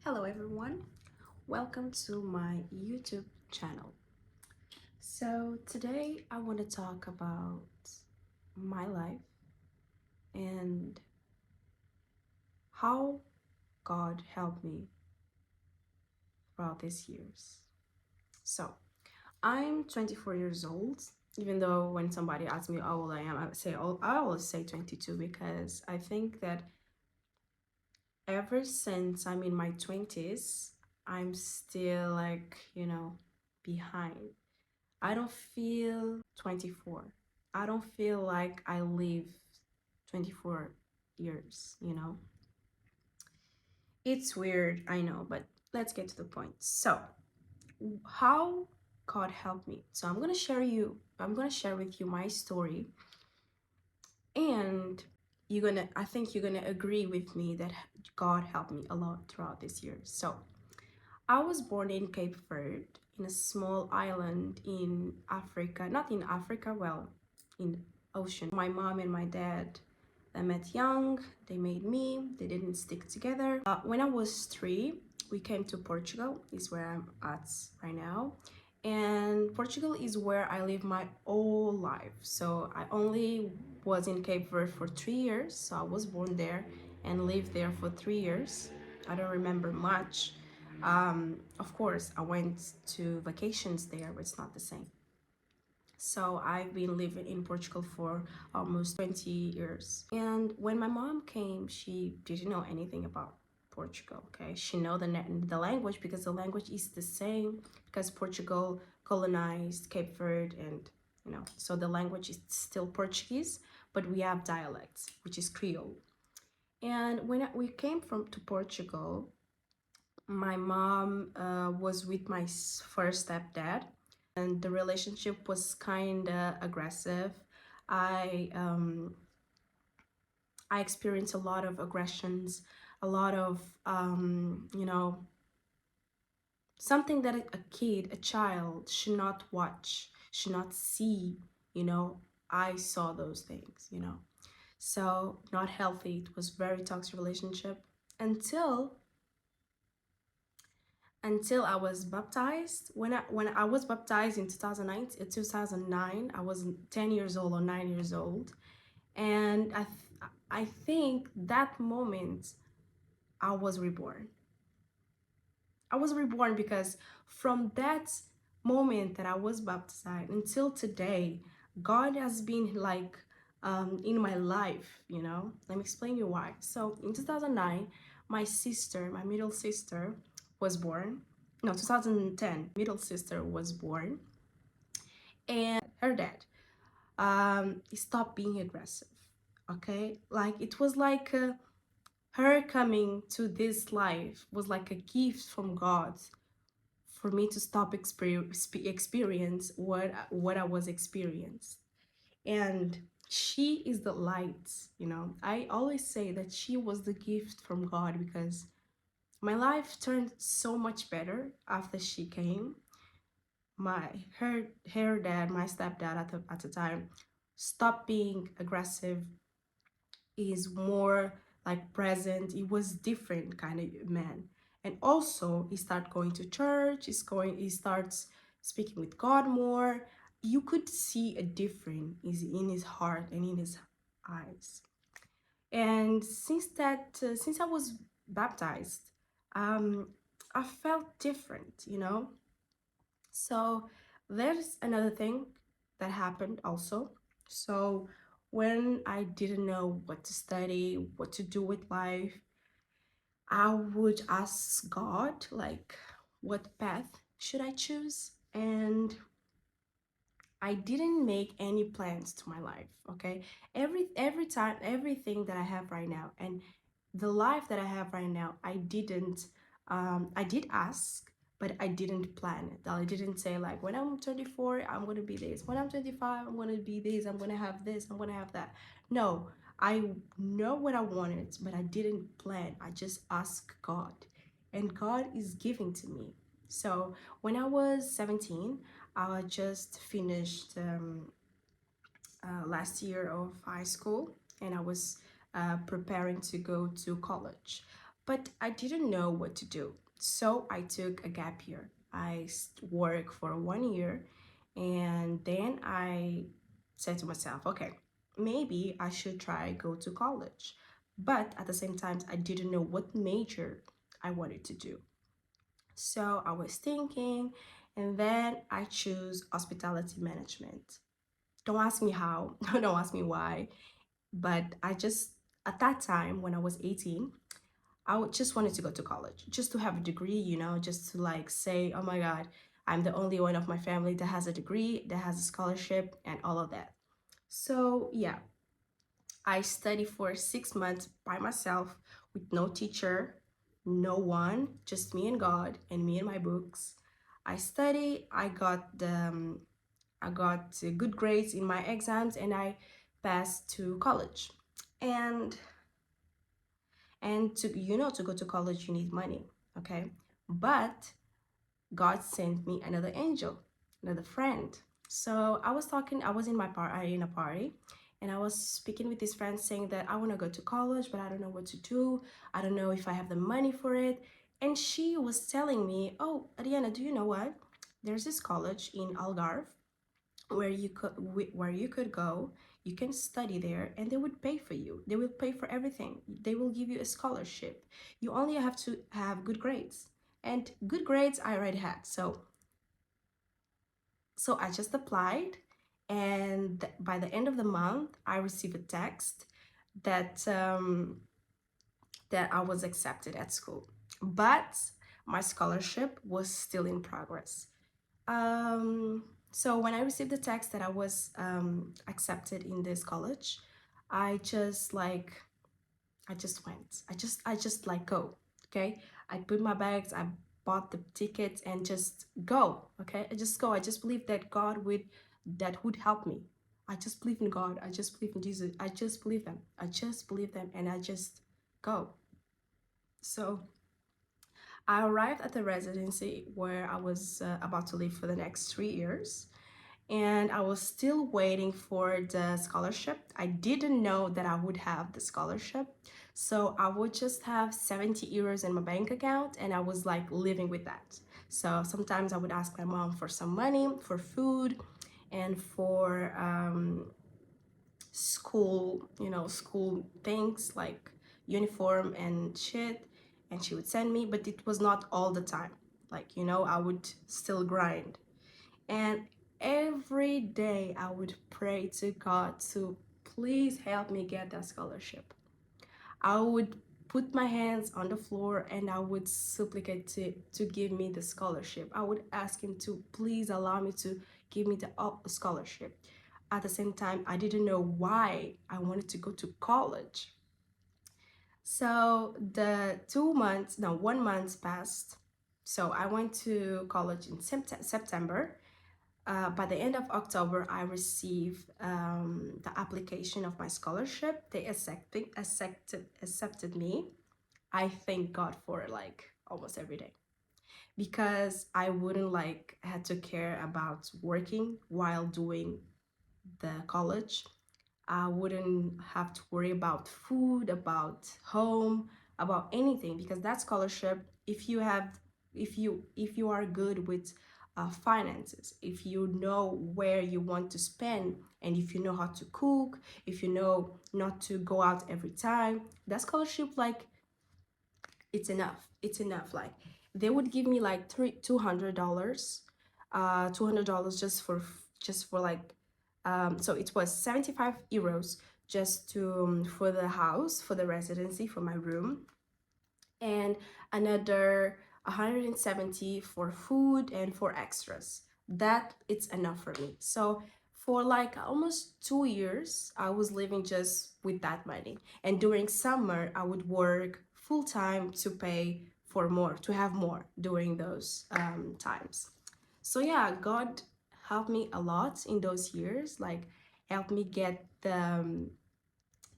Hello everyone, welcome to my YouTube channel. So today I want to talk about my life and how God helped me throughout these years. So I'm 24 years old, even though when somebody asks me how old I am, I always say 22 because I think that ever since I'm in my 20s, I'm still behind. I don't feel 24. I don't feel like I live 24 years. It's weird, I know, but let's get to the point. So, how God helped me. So, I'm going to share with you my story, and I think you're going to agree with me that God helped me a lot throughout this year. So, I was born in Cape Verde, in a small island in Africa, not in Africa, well, in ocean. My mom and my dad, they met young, they made me, they didn't stick together. When I was 3, we came to Portugal, is where I'm at right now. And Portugal is where I live my whole life. So I only was in Cape Verde for 3 years. So I was born there and lived there for 3 years. I don't remember much. Of course, I went to vacations there, but it's not the same. So I've been living in Portugal for almost 20 years. And when my mom came, she didn't know anything about Portugal, okay? She know the language because the language is the same because Portugal colonized Cape Verde and so the language is still Portuguese, but we have dialects, which is Creole. And when we came to Portugal, my mom was with my first stepdad, and the relationship was kind of aggressive. I um, I experienced a lot of aggressions, a lot of something that a kid, a child should not watch, should not see. You know, I saw those things. So not healthy. It was very toxic relationship until I was baptized. When I was baptized in 2009, I was 10 years old or 9 years old, and I think that moment I was reborn. I was reborn because from that moment that I was baptized until today, God has been like in my life. Let me explain you why. So in 2009, my middle sister, was born. No, 2010, middle sister was born, and her dad stopped being aggressive. Okay, like it was like her coming to this life was like a gift from God for me to stop experience what I was experienced. And she is the light. I always say that she was the gift from God because my life turned so much better after she came. Her dad, my stepdad at the time, stopped being aggressive, is more like present. He was different kind of man. And also he started going to church, he starts speaking with God more. You could see a difference is in his heart and in his eyes. And since I was baptized, I felt different. So there's another thing that happened also. So when I didn't know what to study, what to do with life, I would ask God, like, what path should I choose? And I didn't make any plans to my life, okay? Every time, everything that I have right now and the life that I have right now, I did ask, but I didn't plan it. I didn't say like when I'm 24, I'm gonna be this. When I'm 25, I'm gonna be this. I'm gonna have this. I'm gonna have that. No, I know what I wanted, but I didn't plan. I just asked God, and God is giving to me. So when I was 17, I just finished last year of high school, and I was preparing to go to college. but I didn't know what to do. So I took a gap year. I worked for 1 year, and then I said to myself, okay, maybe I should try go to college. But at the same time, I didn't know what major I wanted to do. So I was thinking, and then I choose hospitality management. Don't ask me how, don't ask me why, but I just, at that time when I was 18, just wanted to go to college, just to have a degree, just to like say, oh my God, I'm the only one of my family that has a degree, that has a scholarship, and all of that. So yeah, I studied for 6 months by myself with no teacher, no one, just me and God and me and my books. I studied. I got good grades in my exams, and I passed to college. And to go to college, you need money, okay? But God sent me another angel, another friend. So I was in in a party, and I was speaking with this friend saying that I want to go to college, but I don't know what to do. I don't know if I have the money for it. And she was telling me, oh, Ariana, do you know what? There's this college in Algarve where you could go, you can study there, and they would pay for you. They will pay for everything. They will give you a scholarship. You only have to have good grades, and good grades I already had. So I just applied, and by the end of the month I received a text that that I was accepted at school, but my scholarship was still in progress. So when I received the text that I was accepted in this college, I just like I just went. I just like go. Okay. I put my bags, I bought the tickets and just go. Okay. I just go. I just believe that that would help me. I just believe in God. I just believe in Jesus. I just believe them. I just believe them, and I just go. So I arrived at the residency where I was about to live for the next 3 years, and I was still waiting for the scholarship. I didn't know that I would have the scholarship. So I would just have 70 euros in my bank account, and I was like living with that. So sometimes I would ask my mom for some money for food and for school, school things like uniform and shit. And she would send me, but it was not all the time. Like, I would still grind. And every day I would pray to God to please help me get that scholarship. I would put my hands on the floor and I would supplicate to give me the scholarship. I would ask him to please allow me to give me the scholarship. At the same time, I didn't know why I wanted to go to college. So the 2 months, no, 1 month passed. So I went to college in September. By the end of October, I received the application of my scholarship. They accepted me. I thank God for like almost every day, because I wouldn't like had to care about working while doing the college. I wouldn't have to worry about food, about home, about anything, because that scholarship, if you are good with finances, if you know where you want to spend, and if you know how to cook, if you know not to go out every time, that scholarship, like, it's enough. It's enough. Like, they would give me like $200, $200 just for like so it was 75 euros just to for the house, for the residency, for my room, and another 170 for food and for extras. That it's enough for me. So for like almost 2 years I was living just with that money, and during summer I would work full time to pay for more, to have more during those times. So yeah, God helped me a lot in those years, like helped me get the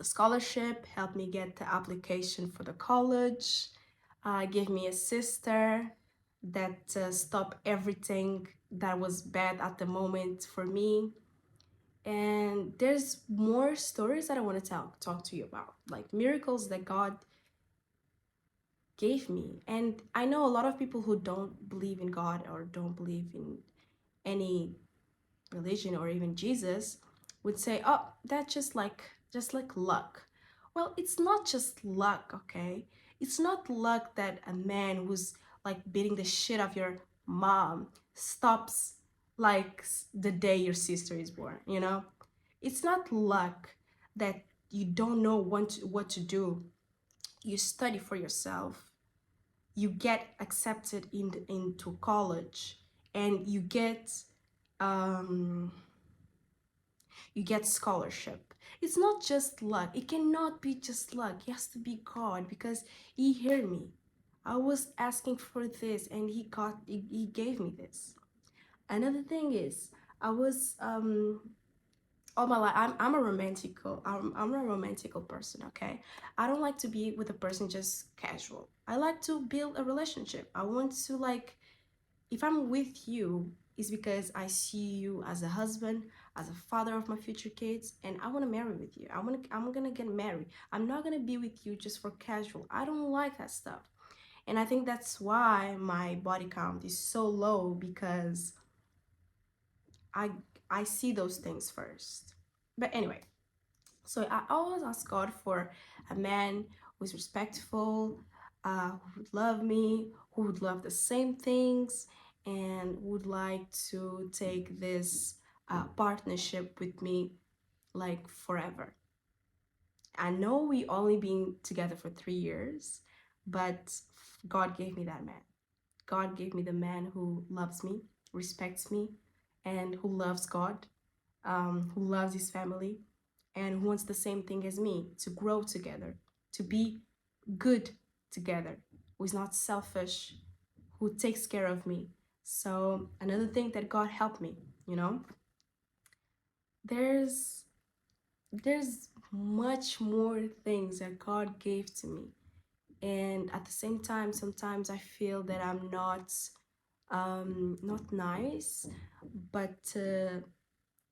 scholarship, helped me get the application for the college, gave me a sister that stopped everything that was bad at the moment for me. And there's more stories that I want to talk to you about, like miracles that God gave me. And I know a lot of people who don't believe in God or don't believe in any religion or even Jesus would say, "Oh, that's just like luck." Well, it's not just luck, okay? It's not luck that a man who's like beating the shit out of your mom stops like the day your sister is born, you know? It's not luck that you don't know what to do. You study for yourself, you get accepted into college, and um, you get scholarship. It's not just luck. It cannot be just luck. It has to be God, because He heard me. I was asking for this, and He gave me this. Another thing is, I was all my life, I'm a romantical person, okay? I don't like to be with a person just casual. I like to build a relationship. I want to, like, if I'm with you, it's because I see you as a husband, as a father of my future kids, and I want to marry with you. I'm gonna get married. I'm not gonna be with you just for casual. I don't like that stuff. And I think that's why my body count is so low, because I I see those things first. But anyway, so I always ask God for a man who's respectful, who would love me, who would love the same things, and would like to take this partnership with me like forever. I know we only been together for 3 years, but God gave me that man. God gave me the man who loves me, respects me, and who loves God, who loves his family, and who wants the same thing as me, to grow together, to be good together, who is not selfish, who takes care of me. So another thing that God helped me, you know, there's there's much more things that God gave to me. And at the same time, sometimes I feel that I'm not nice, but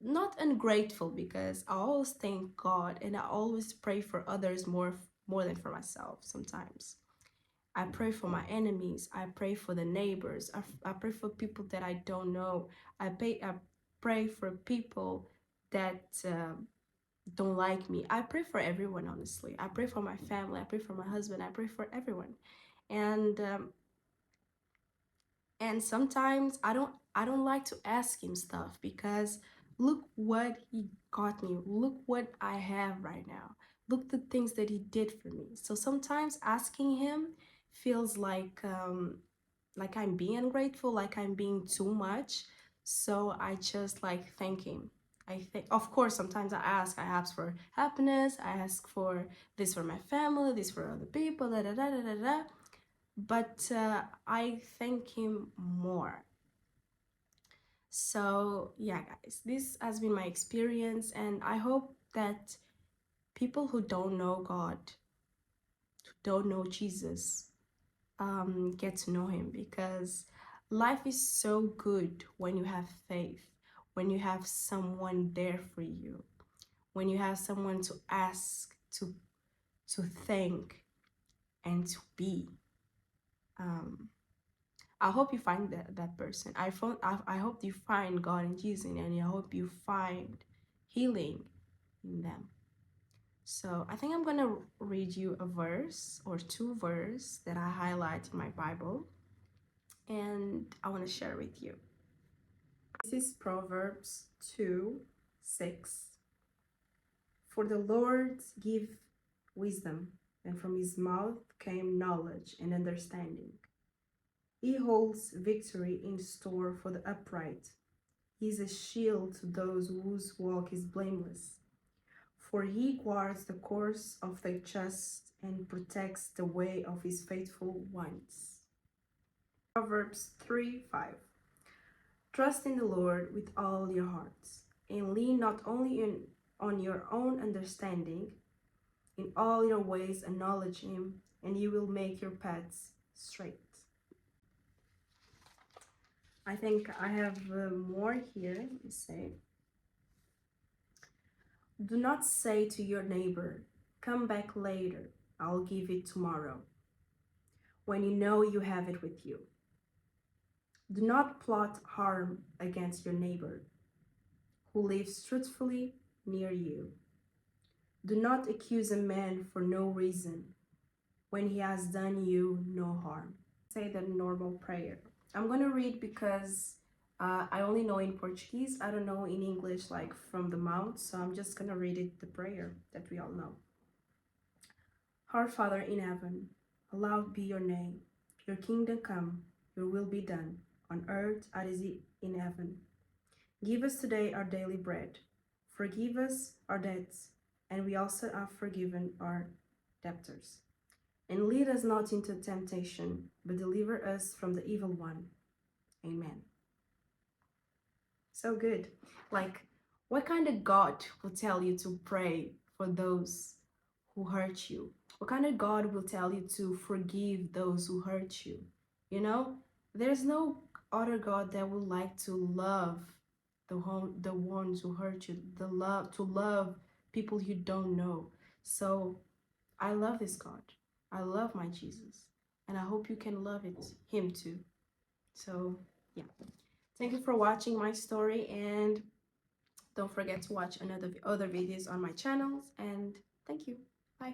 not ungrateful, because I always thank God and I always pray for others more than for myself. Sometimes I pray for my enemies, I pray for the neighbors, I pray for people that I don't know, I pray for people that don't like me. I pray for everyone, honestly. I pray for my family, I pray for my husband, I pray for everyone. And sometimes I don't like to ask him stuff, because look what he got me, look what I have right now, look the things that he did for me. So sometimes asking him feels like I'm being ungrateful, like I'm being too much. So I just like thank him. I think, of course, sometimes I ask for happiness, I ask for this for my family, this for other people, da da da da da da, but I thank him more. So, yeah, guys, this has been my experience, and I hope that people who don't know God, who don't know Jesus, get to know him, because life is so good when you have faith, when you have someone there for you, when you have someone to ask, to thank, and to be. Um, I hope you find that person. I hope you find God in Jesus, and I hope you find healing in them. So I think I'm gonna read you a verse or two verse that I highlight in my Bible, and I want to share with you. This is Proverbs 2:6. For the Lord give wisdom, and from his mouth came knowledge and understanding. He holds victory in store for the upright. He is a shield to those whose walk is blameless. For he guards the course of the just and protects the way of his faithful ones. Proverbs 3:5. Trust in the Lord with all your hearts, and lean not only on your own understanding. In all your ways acknowledge him, and he will make your paths straight. I think I have more here. Let me say. Do not say to your neighbor, come back later, I'll give it tomorrow, when you know you have it with you. Do not plot harm against your neighbor who lives truthfully near you. Do not accuse a man for no reason when he has done you no harm. Say the normal prayer. I'm going to read because I only know in Portuguese. I don't know in English, like from the mouth. So I'm just going to read it, the prayer that we all know. Our Father in heaven, hallowed be your name. Your kingdom come, your will be done, on earth as it is in heaven. Give us today our daily bread. Forgive us our debts, and we also have forgiven our debtors. And lead us not into temptation, but deliver us from the evil one. Amen. So good. Like, what kind of God will tell you to pray for those who hurt you? What kind of God will tell you to forgive those who hurt you? You know, there's no other God that would like to love the ones who hurt you, to love people you don't know. So I love this God. I love my Jesus. And I hope you can love him too. So yeah. Thank you for watching my story, and don't forget to watch other videos on my channels, and thank you. Bye.